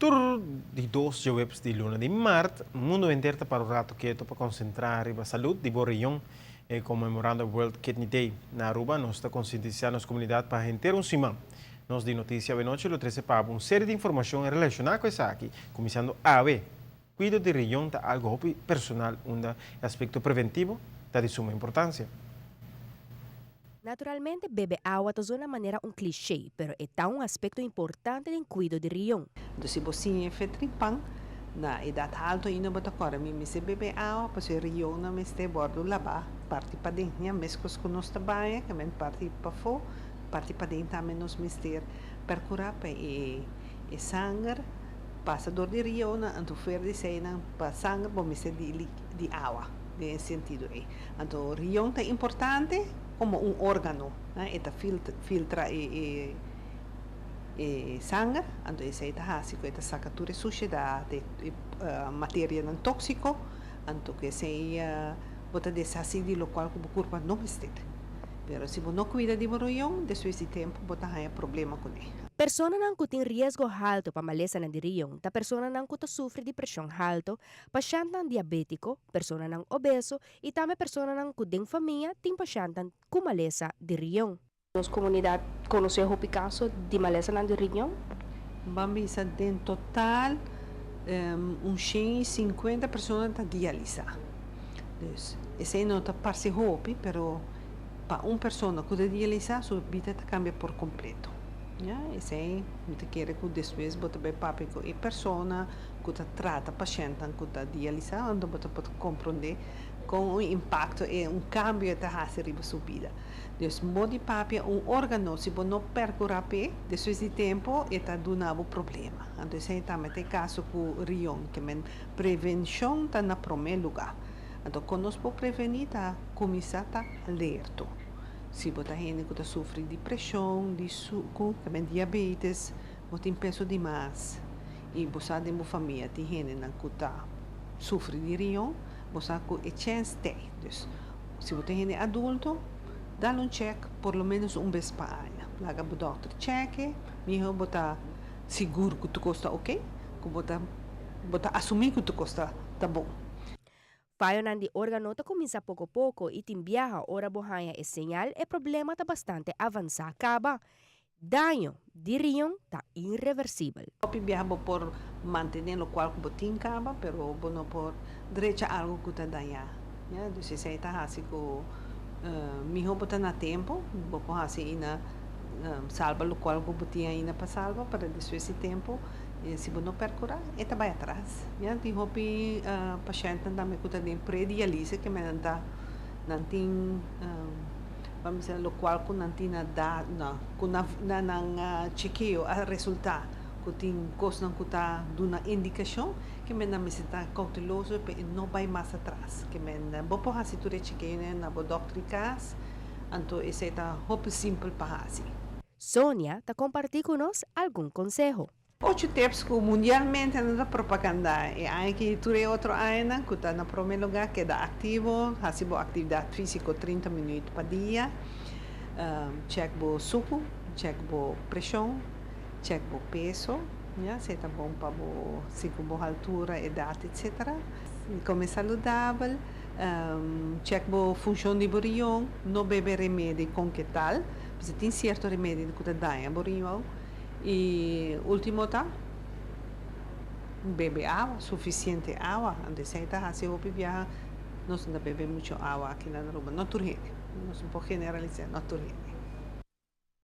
Tur de 2 de webs de luna de maart, o mundo inteiro está para o rato quieto para concentrar na saúde de boa região, comemorando o World Kidney Day. Na Aruba, nós está conscientizando as comunidades para ter semana. Nós de notícia de noite, lo 13 para uma série de informações relacionadas com isso aqui, começando a ver. Cuido de região está algo personal, aspecto preventivo está de suma importância. Naturalmente, beber água é uma maneira clichê, pero é um aspecto importante do cuidado de rião. Se você é fetripan, na idade alta ainda bota agora, me se beber água, para ser rião na meste bordo lavar, parte para dentro, mesmo com nós trabalha, que men parte para fora, parte para dentro também nós mister percurar para e sangue, passador de rião, anto fer de cena, para sangue, bom mister de água, nesse sentido aí. Então, rião é importante como órgano, né? Eta filtra e sangue, então esse é básico, eta saca toda a sujidade, matéria não tóxico, então que esse bota desse assim de local que o corpo não está. Pero se você não cuida de rião, depois de tempo bota aí problema com ele. Persona nang kuting riesgo alto para malesa ng diriyong, ta persona nang kuto sufre de pressão alto, pasyente ng diabético, persona nang obeso, e também persona nang kuding família tem pasyente com malesa de diriyong. Nos comunidade conheceu o caso de malesa ng diriyong? Vamos em total 150 pessoas está dialisa. Dus esse não está parse hopi, pero para uma pessoa que está dialisa, sua vida cambia por completo. Ja, esse é muito querer que depois bota bem papo com a pessoa que trata o paciente que está dialisando, bota pode compreender com o impacto e cambio que está a sua vida. Então, modi papo órgano se não percorrer depois de tempo está dando problema. Então, esse também tem caso com rião que prevenção está na primeiro lugar. Então, quando nós podemos prevenir, tá começar a alerta. Se você gente que sofre de pressão, de suco, também diabetes, você tem peso demais. E você tem uma família de gente que sofre de rião, você tem a chance de. Se você tem gente adulto, dá check por lo menos vez por ano. Laga o doutor check, miho você seguro que tu custa ok, que você assumir que tu custa tá bom. Payo nan di órgano ta comienza poco a poco e timbiaja ora bohaya e señal e problema ta bastante avanza acaba. Daño de riñón ta irreversible. Hopi viaja por mantener lo cual botín acaba, pero no por derecha algo que está dañado. Ya, entonces se está así como mi hijo bota na tempo, bopo así na salva lo cual botín aí na para salva para después de tempo. Se você não percorrer, ele vai atrás. Tem hopi paciente também que tem pré-diálise que não tem, vamos dizer, lo qual que não tem nada, não chequeio a resultado, que tem coisa que está dando indicação que não está cauteloso e não vai mais atrás. Que não vou fazer se tu chequeio na doctor caso, então esse é hopi simples para fazer. Sonia ta compartir com nós algum consejo. 8 tips que mundialmente na propaganda e aí que tu é outro ano que está no primeiro lugar que é ativo, faz boa atividade física 30 minutos por dia, check bo suco, check bo pressão, check bo peso, já se está bom para bo boa altura, idade, etc. Comer saudável, check bo função de rião, não beber remédio com que tal, porque tem certo remédio que dá a rião. E último tá, beber água, suficiente água. Antes de sair assim o viajar, nós não bebemos muito água aqui na Aruba, não turrete. Nós não podemos generalizar, não turrete.